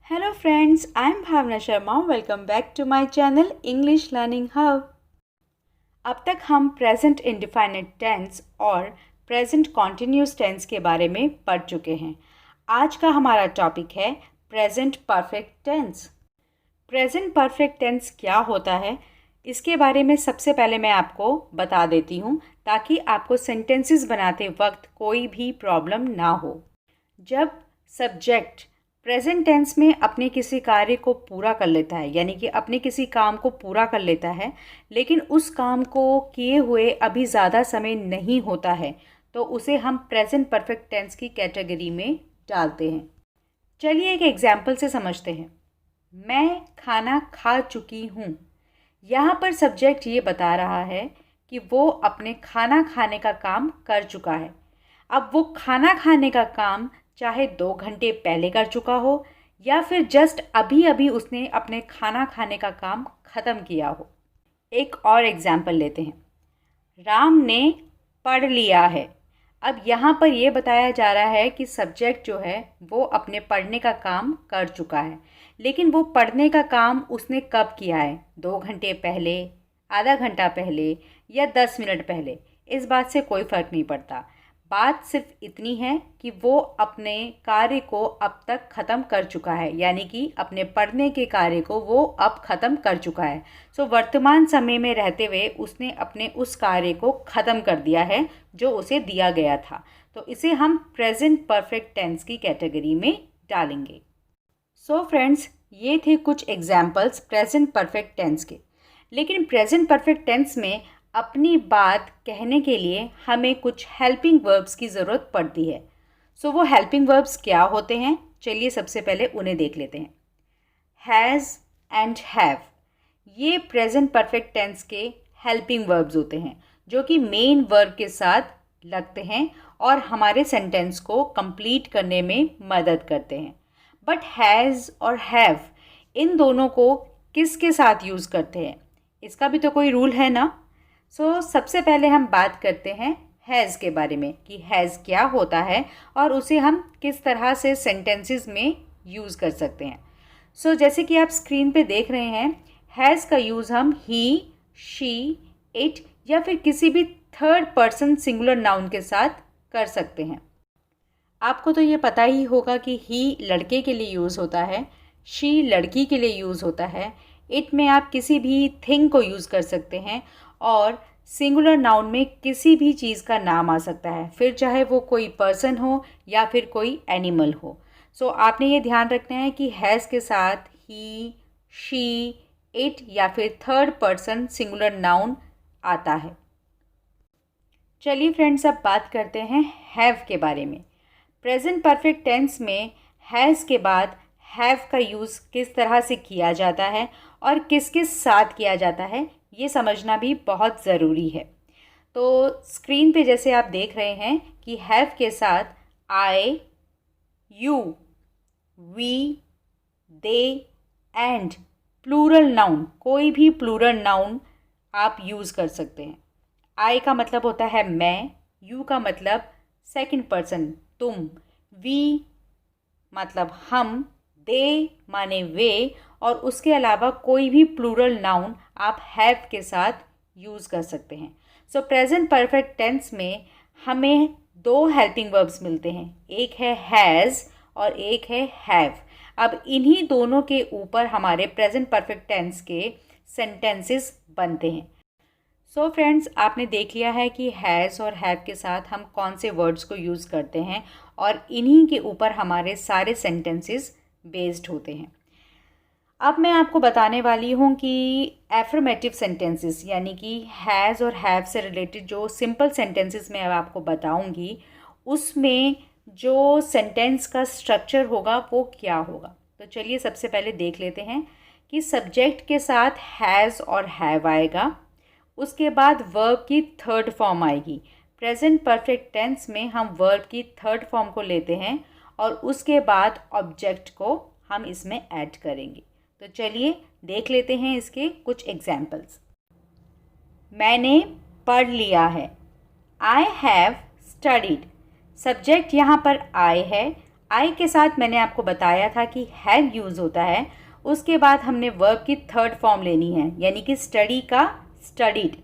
Hello friends, I am Bhavna Sharma. Welcome back to my channel English Learning Hub. अब तक हम present indefinite tense और present continuous tense के बारे में पढ़ चुके हैं। आज का हमारा टॉपिक है present perfect tense. Present perfect tense क्या होता है, इसके बारे में सबसे पहले मैं आपको बता देती हूँ ताकि आपको सेंटेंसेस बनाते वक्त कोई भी प्रॉब्लम ना हो। जब सब्जेक्ट प्रेजेंट टेंस में अपने किसी कार्य को पूरा कर लेता है, यानी कि अपने किसी काम को पूरा कर लेता है, लेकिन उस काम को किए हुए अभी ज़्यादा समय नहीं होता है, तो उसे हम प्रेजेंट परफेक्ट टेंस की कैटेगरी में डालते हैं। चलिए एक एग्जाम्पल से समझते हैं। मैं खाना खा चुकी हूँ। यहाँ पर सब्जेक्ट ये बता रहा है कि वो अपने खाना खाने का काम कर चुका है। अब वो खाना खाने का काम चाहे 2 घंटे पहले कर चुका हो या फिर जस्ट अभी अभी उसने अपने खाना खाने का काम ख़त्म किया हो। एक और एग्जाम्पल लेते हैं। राम ने पढ़ लिया है। अब यहाँ पर यह बताया जा रहा है कि सब्जेक्ट जो है वो अपने पढ़ने का काम कर चुका है, लेकिन वो पढ़ने का काम उसने कब किया है? 2 घंटे पहले, आधा घंटा पहले या 10 मिनट पहले, इस बात से कोई फ़र्क नहीं पड़ता। बात सिर्फ इतनी है कि वो अपने कार्य को अब तक ख़त्म कर चुका है, यानी कि अपने पढ़ने के कार्य को वो अब ख़त्म कर चुका है। सो वर्तमान समय में रहते हुए उसने अपने उस कार्य को ख़त्म कर दिया है जो उसे दिया गया था। तो इसे हम प्रेजेंट परफेक्ट टेंस की कैटेगरी में डालेंगे। सो फ्रेंड्स, ये थे कुछ एग्जाम्पल्स प्रेजेंट परफेक्ट टेंस के। लेकिन प्रेजेंट परफेक्ट टेंस में अपनी बात कहने के लिए हमें कुछ हेल्पिंग वर्ब्स की ज़रूरत पड़ती है। सो वो हेल्पिंग वर्ब्स क्या होते हैं, चलिए सबसे पहले उन्हें देख लेते हैं। हैज़ एंड हैव, ये प्रेजेंट परफेक्ट टेंस के हेल्पिंग वर्ब्स होते हैं जो कि मेन वर्ब के साथ लगते हैं और हमारे सेंटेंस को कंप्लीट करने में मदद करते हैं। बट हैज़ और हैव, इन दोनों को किसके साथ यूज़ करते हैं, इसका भी तो कोई रूल है ना। सबसे पहले हम बात करते हैं हैज़ के बारे में कि हैज़ क्या होता है और उसे हम किस तरह से सेंटेंसेस में यूज़ कर सकते हैं। जैसे कि आप स्क्रीन पे देख रहे हैं, हैज़ का यूज़ हम ही, शी, इट या फिर किसी भी थर्ड पर्सन सिंगुलर नाउन के साथ कर सकते हैं। आपको तो ये पता ही होगा कि ही लड़के के लिए यूज़ होता है, शी लड़की के लिए यूज़ होता है, इट में आप किसी भी थिंग को यूज़ कर सकते हैं और सिंगुलर नाउन में किसी भी चीज़ का नाम आ सकता है, फिर चाहे वो कोई पर्सन हो या फिर कोई एनिमल हो। आपने ये ध्यान रखना है कि हैज़ के साथ ही, शी, इट या फिर थर्ड पर्सन सिंगुलर नाउन आता है। चलिए फ्रेंड्स, अब बात करते हैं हैव के बारे में। प्रेजेंट परफेक्ट टेंस में हैज़ के बाद हैव का यूज़ किस तरह से किया जाता है और किस किस साथ किया जाता है, ये समझना भी बहुत ज़रूरी है। तो स्क्रीन पे जैसे आप देख रहे हैं कि हैव के साथ I, you, we, they and plural noun, कोई भी प्लूरल नाउन आप यूज़ कर सकते हैं। आई का मतलब होता है मैं, यू का मतलब सेकंड पर्सन तुम, वी मतलब हम, दे माने वे, और उसके अलावा कोई भी प्लूरल नाउन आप हैव के साथ यूज़ कर सकते हैं। प्रेजेंट परफेक्ट टेंस में हमें 2 हेल्पिंग वर्ब्स मिलते हैं, एक है हैज़ और एक है हैव। अब इन्हीं दोनों के ऊपर हमारे प्रेजेंट परफेक्ट टेंस के सेंटेंसेस बनते हैं। फ्रेंड्स, आपने देख लिया है कि हैज़ और हैव के साथ हम कौन से वर्ड्स को यूज़ करते हैं और इन्हीं के ऊपर हमारे सारे सेंटेंसेस बेस्ड होते हैं। अब मैं आपको बताने वाली हूँ कि एफर्मेटिव सेंटेंसेस, यानी कि हैज़ और हैव से रिलेटेड जो सिंपल सेंटेंसेस मैं अब आपको बताऊँगी, उसमें जो सेंटेंस का स्ट्रक्चर होगा वो क्या होगा। तो चलिए सबसे पहले देख लेते हैं कि सब्जेक्ट के साथ हैज़ और हैव आएगा, उसके बाद वर्ब की थर्ड फॉर्म आएगी। प्रेजेंट परफेक्ट टेंस में हम वर्ब की थर्ड फॉर्म को लेते हैं और उसके बाद ऑब्जेक्ट को हम इसमें ऐड करेंगे। तो चलिए देख लेते हैं इसके कुछ एग्जाम्पल्स। मैंने पढ़ लिया है, आई हैव स्टडीड। सब्जेक्ट यहाँ पर आई है, आई के साथ मैंने आपको बताया था कि हैव यूज़ होता है, उसके बाद हमने वर्ब की थर्ड फॉर्म लेनी है, यानी कि स्टडी का स्टडीड।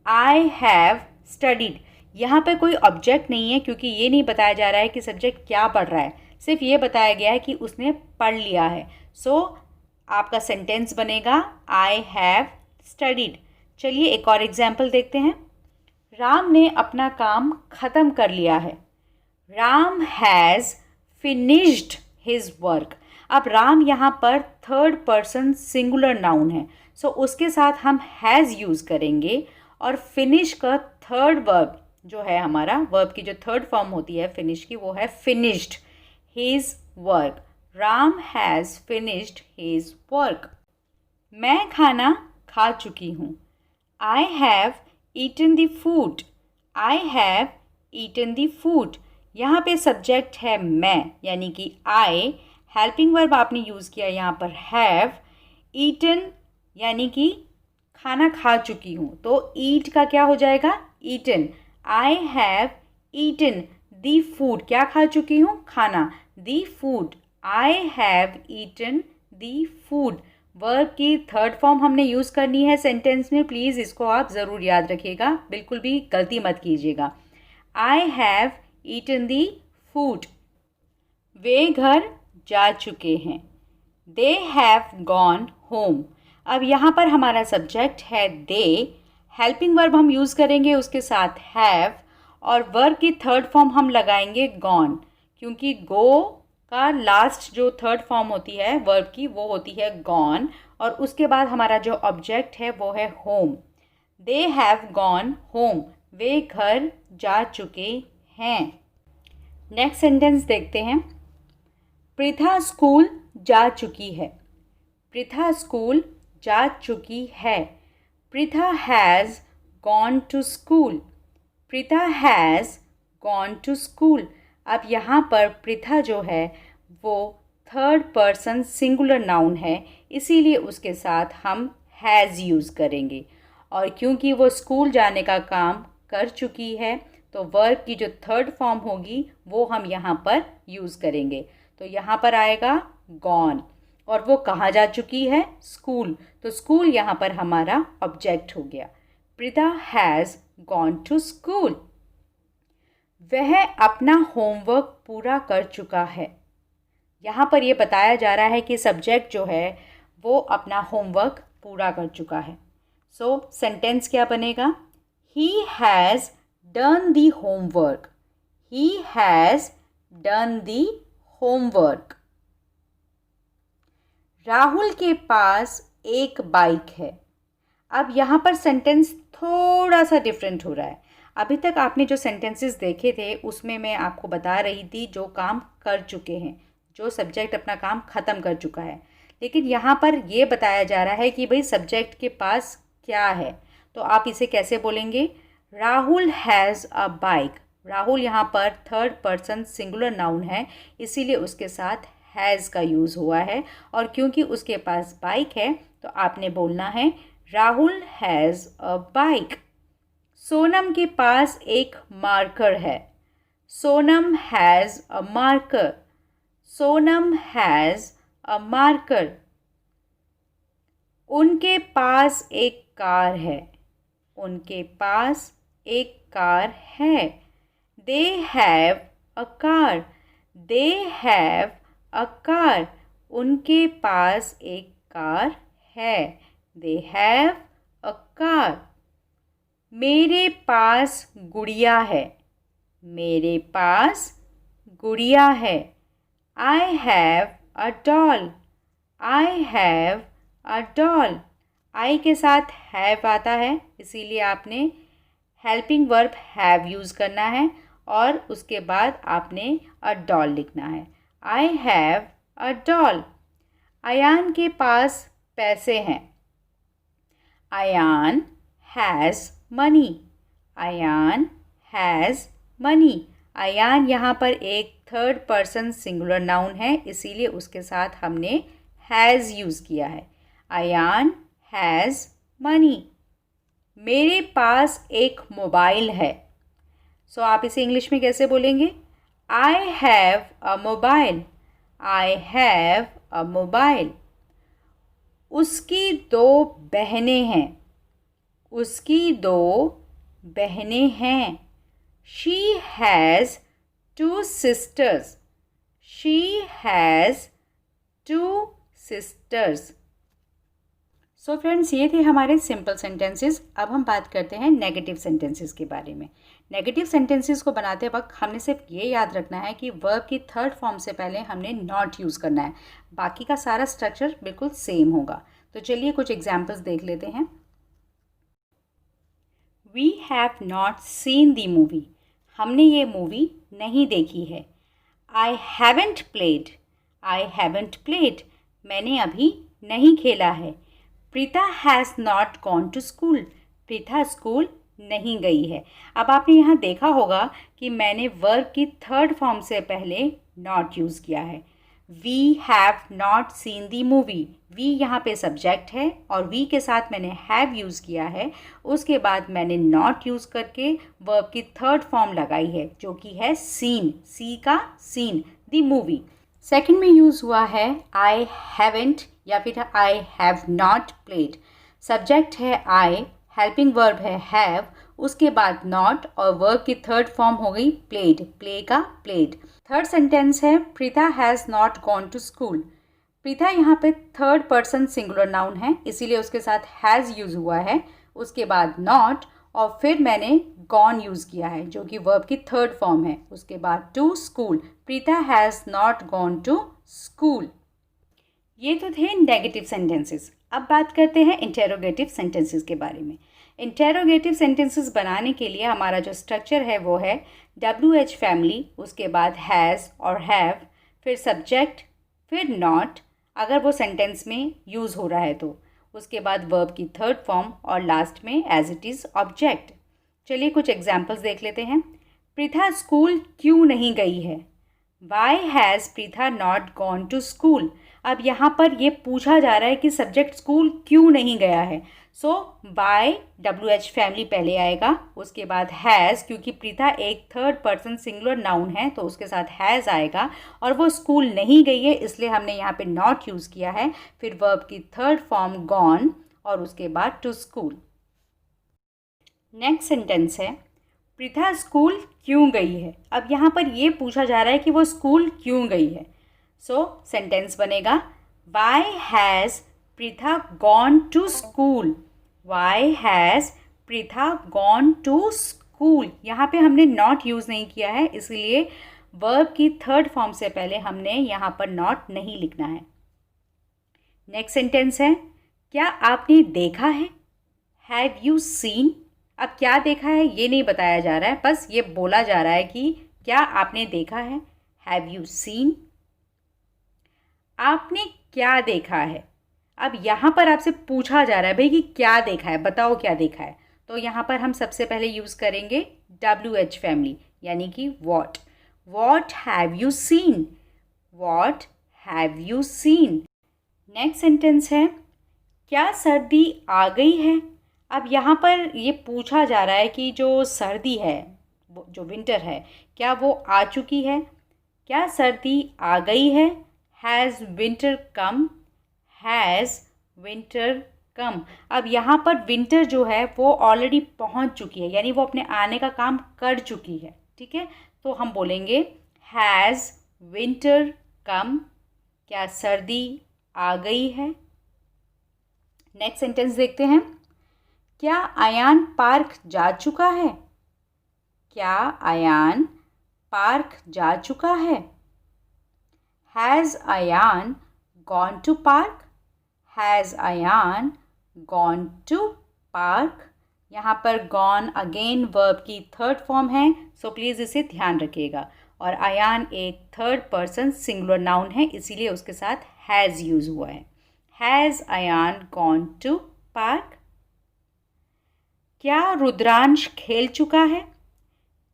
I have studied. यहाँ पर कोई ऑब्जेक्ट नहीं है क्योंकि ये नहीं बताया जा रहा है कि सब्जेक्ट क्या पढ़ रहा है, सिर्फ ये बताया गया है कि उसने पढ़ लिया है। सो आपका सेंटेंस बनेगा आई हैव स्टडीड। चलिए एक और एग्जाम्पल देखते हैं। राम ने अपना काम ख़त्म कर लिया है। Ram has finished his work. अब राम यहाँ पर थर्ड पर्सन सिंगुलर नाउन है, सो उसके साथ हम हैज़ यूज़ करेंगे और फिनिश का थर्ड वर्ब जो है, हमारा वर्ब की जो थर्ड फॉर्म होती है फिनिश की, वो है finished his work. Ram has finished his work. मैं खाना खा चुकी हूँ। I have eaten the food. I have eaten the food. यहाँ पे सब्जेक्ट है मैं, यानी कि आई। हेल्पिंग वर्ब आपने यूज़ किया यहाँ पर हैव। ईटन यानी कि खाना खा चुकी हूँ, तो ईट का क्या हो जाएगा, eaten. I have eaten the food. क्या खा चुकी हूँ, खाना। The food. I have eaten the food. Verb की थर्ड फॉर्म हमने यूज़ करनी है सेंटेंस में, प्लीज़ इसको आप ज़रूर याद रखिएगा, बिल्कुल भी गलती मत कीजिएगा। I have eaten the food. वे घर जा चुके हैं। They have gone home. अब यहाँ पर हमारा सब्जेक्ट है दे। हेल्पिंग वर्ब हम यूज़ करेंगे उसके साथ हैव, और वर्ब की थर्ड फॉर्म हम लगाएंगे गॉन, क्योंकि गो का लास्ट जो थर्ड फॉर्म होती है वर्ब की वो होती है गॉन, और उसके बाद हमारा जो ऑब्जेक्ट है वो है home. They have gone home. वे घर जा चुके हैं। नेक्स्ट सेंटेंस देखते हैं। पृथा स्कूल जा चुकी है। पृथा स्कूल जा चुकी है। Pritha has gone to school. Pritha has gone to school. अब यहाँ पर पृथा जो है वो थर्ड पर्सन सिंगुलर नाउन है, इसीलिए उसके साथ हम हैज़ यूज़ करेंगे, और क्योंकि वो स्कूल जाने का काम कर चुकी है तो वर्ब की जो थर्ड फॉर्म होगी वो हम यहाँ पर यूज़ करेंगे। तो यहाँ पर आएगा गॉन, और वो कहाँ जा चुकी है, स्कूल, तो स्कूल यहाँ पर हमारा ऑब्जेक्ट हो गया। Pritha has gone to school. वह अपना होमवर्क पूरा कर चुका है। यहाँ पर ये बताया जा रहा है कि सब्जेक्ट जो है वो अपना होमवर्क पूरा कर चुका है। सो सेंटेंस क्या बनेगा, he has done the homework. He has done the homework. Rahul के पास एक बाइक है। अब यहाँ पर सेंटेंस थोड़ा सा डिफरेंट हो रहा है। अभी तक आपने जो सेंटेंसेस देखे थे उसमें मैं आपको बता रही थी जो काम कर चुके हैं, जो सब्जेक्ट अपना काम ख़त्म कर चुका है, लेकिन यहाँ पर ये बताया जा रहा है कि भाई सब्जेक्ट के पास क्या है, तो आप इसे कैसे बोलेंगे, Rahul has a bike. Rahul यहाँ पर थर्ड पर्सन सिंगुलर नाउन है, इसीलिए उसके साथ हैज़ का यूज़ हुआ है, और क्योंकि उसके पास बाइक है तो आपने बोलना है Rahul has a bike. Sonam के पास एक मार्कर है। Sonam has a marker. Sonam has a marker. उनके पास एक कार है। उनके पास एक कार है। They have a car. They have a car. उनके पास एक कार है। They have a car. मेरे पास गुड़िया है। मेरे पास गुड़िया है। I have a doll. I have a doll. I के साथ हैव आता है, इसीलिए आपने हेल्पिंग वर्ब हैव यूज़ करना है और उसके बाद आपने अ डॉल लिखना है। I have a doll. Ayaan के पास पैसे हैं। Ayaan has money. Ayaan has money. Ayaan यहाँ पर एक थर्ड पर्सन सिंगुलर नाउन है, इसीलिए उसके साथ हमने हैज़ यूज़ किया है। Ayaan has money. मेरे पास एक मोबाइल है। सो आप इसे इंग्लिश में कैसे बोलेंगे, आई have a mobile, I have a mobile. उसकी दो बहनें हैं, उसकी दो बहनें हैं। She has two sisters, she has two sisters. So friends, ये थे हमारे सिंपल सेंटेंसेस। अब हम बात करते हैं नेगेटिव सेंटेंसेस के बारे में। नेगेटिव सेंटेंसेस को बनाते वक्त हमने सिर्फ ये याद रखना है कि वर्ब की थर्ड फॉर्म से पहले हमने नॉट यूज़ करना है, बाकी का सारा स्ट्रक्चर बिल्कुल सेम होगा। तो चलिए कुछ एग्जाम्पल्स देख लेते हैं। We have not seen the movie, हमने ये मूवी नहीं देखी है। I haven't played, I haven't played, मैंने अभी नहीं खेला है। Preeta has not gone to school, Preeta school नहीं गई है। अब आपने यहाँ देखा होगा कि मैंने वर्ब की थर्ड फॉर्म से पहले नॉट यूज़ किया है। We have not seen the movie, we यहाँ पे सब्जेक्ट है और वी के साथ मैंने हैव यूज़ किया है। उसके बाद मैंने नॉट यूज़ करके वर्ब की थर्ड फॉर्म लगाई है जो कि है सीन, सी का सीन, दी मूवी। सेकंड में यूज़ हुआ है आई हैवेंट या फिर I have not played. Subject है आई, हेल्पिंग वर्ब है हैव, उसके बाद नॉट और वर्ब की थर्ड फॉर्म हो गई प्लेड, प्ले का प्लेड। थर्ड सेंटेंस है Preeta has not gone to school. Preeta यहाँ पे थर्ड पर्सन सिंगुलर नाउन है, इसीलिए उसके साथ हैज़ यूज़ हुआ है। उसके बाद नॉट और फिर मैंने गॉन यूज़ किया है जो कि वर्ब की थर्ड फॉर्म है। उसके बाद to school, Preeta has not gone to school. ये तो थे नेगेटिव सेंटेंसेस। अब बात करते हैं इंटेरोगेटिव सेंटेंसेस के बारे में। इंटेरोगेटिव सेंटेंसेस बनाने के लिए हमारा जो स्ट्रक्चर है वो है WH फैमिली, उसके बाद हैज़ और हैव, फिर सब्जेक्ट, फिर नॉट अगर वो सेंटेंस में यूज़ हो रहा है तो, उसके बाद वर्ब की थर्ड फॉर्म और लास्ट में एज इट इज़ ऑब्जेक्ट। चलिए कुछ एग्जाम्पल्स देख लेते हैं। प्रीथा स्कूल क्यों नहीं गई है? Why has Preetha not gone to school? अब यहाँ पर ये पूछा जा रहा है कि सब्जेक्ट स्कूल क्यों नहीं गया है। सो बाय WH फैमिली पहले आएगा, उसके बाद हैज़, क्योंकि प्रीथा एक थर्ड पर्सन सिंगुलर नाउन है तो उसके साथ हैज़ आएगा और वो स्कूल नहीं गई है इसलिए हमने यहाँ पे नॉट यूज़ किया है। फिर वर्ब की थर्ड फॉर्म गॉन और उसके बाद टू स्कूल। नेक्स्ट सेंटेंस है प्रीथा स्कूल क्यों गई है? अब यहाँ पर ये पूछा जा रहा है कि वो स्कूल क्यों गई है। सो सेंटेंस बनेगा why has Preetha gone to school, why has Preetha gone to school. यहाँ पे हमने नॉट यूज़ नहीं किया है इसलिए वर्ब की थर्ड फॉर्म से पहले हमने यहाँ पर नॉट नहीं लिखना है। नेक्स्ट सेंटेंस है क्या आपने देखा है? Have you seen? अब क्या देखा है ये नहीं बताया जा रहा है, बस ये बोला जा रहा है कि क्या आपने देखा है, हैव यू सीन। आपने क्या देखा है? अब यहाँ पर आपसे पूछा जा रहा है भाई कि क्या देखा है, बताओ क्या देखा है। तो यहाँ पर हम सबसे पहले यूज़ करेंगे WH फैमिली यानी कि what. What have you seen? What have you seen. Next sentence है क्या सर्दी आ गई है? अब यहाँ पर ये पूछा जा रहा है कि जो सर्दी है, जो विंटर है, क्या वो आ चुकी है? क्या सर्दी आ गई है? Has winter come? Has winter come. अब यहाँ पर विंटर जो है वो ऑलरेडी पहुँच चुकी है यानी वो अपने आने का काम कर चुकी है, ठीक है। तो हम बोलेंगे हैज़ विंटर कम? क्या सर्दी आ गई है? नेक्स्ट सेंटेंस देखते हैं क्या अयान पार्क जा चुका है? क्या अयान पार्क जा चुका है? Has Ayaan gone to park? Has Ayaan gone to park. यहाँ पर गॉन अगेन वर्ब की थर्ड फॉर्म है, सो प्लीज़ इसे ध्यान रखिएगा। और अयान एक थर्ड पर्सन सिंगुलर नाउन है इसीलिए उसके साथ हैज़ यूज़ हुआ है। Has Ayaan gone to park? क्या रुद्रांश खेल चुका है?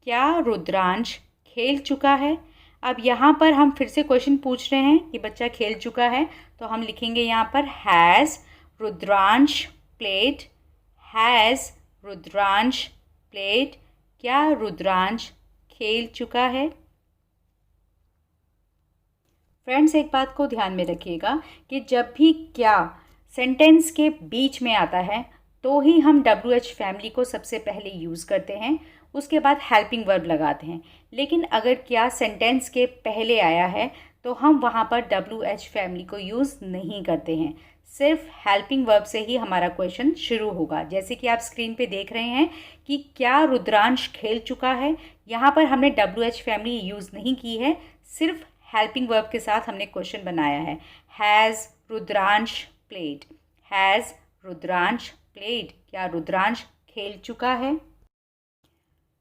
क्या रुद्रांश खेल चुका है? अब यहाँ पर हम फिर से क्वेश्चन पूछ रहे हैं कि बच्चा खेल चुका है तो हम लिखेंगे यहाँ पर has Rudransh played? Has Rudransh played? क्या रुद्रांश खेल चुका है? फ्रेंड्स, एक बात को ध्यान में रखिएगा कि जब भी क्या सेंटेंस के बीच में आता है तो ही हम WH फैमिली को सबसे पहले यूज़ करते हैं, उसके बाद हेल्पिंग वर्ब लगाते हैं। लेकिन अगर क्या सेंटेंस के पहले आया है तो हम वहाँ पर WH फैमिली को यूज़ नहीं करते हैं, सिर्फ हेल्पिंग वर्ब से ही हमारा क्वेश्चन शुरू होगा। जैसे कि आप स्क्रीन पे देख रहे हैं कि क्या रुद्रांश खेल चुका है, यहाँ पर हमने WH फैमिली यूज़ नहीं की है, सिर्फ हेल्पिंग वर्ब के साथ हमने क्वेश्चन बनाया है। Has Rudransh played, has Rudransh played, क्या रुद्रांश खेल चुका है।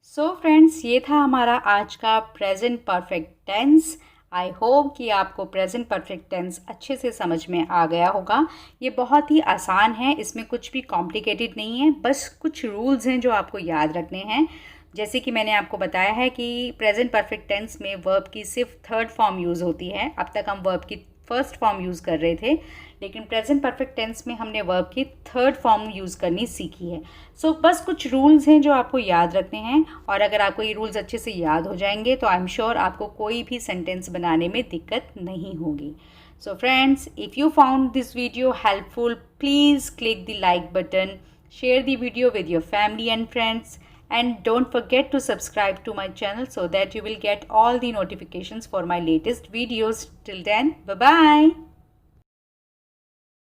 सो फ्रेंड्स, ये था हमारा आज का present perfect tense. I hope कि आपको प्रेजेंट परफेक्ट टेंस अच्छे से समझ में आ गया होगा। ये बहुत ही आसान है, इसमें कुछ भी कॉम्प्लिकेटेड नहीं है, बस कुछ रूल्स हैं जो आपको याद रखने हैं। जैसे कि मैंने आपको बताया है कि प्रेजेंट परफेक्ट टेंस में वर्ब की सिर्फ थर्ड फॉर्म यूज़ होती है। अब तक हम वर्ब की फर्स्ट फॉर्म यूज़ कर रहे थे, लेकिन प्रेजेंट परफेक्ट टेंस में हमने वर्ब की थर्ड फॉर्म यूज़ करनी सीखी है। सो बस कुछ रूल्स हैं जो आपको याद रखने हैं, और अगर आपको ये रूल्स अच्छे से याद हो जाएंगे तो आई एम श्योर आपको कोई भी सेंटेंस बनाने में दिक्कत नहीं होगी। So friends, if you found this video helpful, please click the like button, share the video with your family and friends, and don't forget to subscribe to my channel so that you will get all the notifications for my latest videos. Till then, bye bye.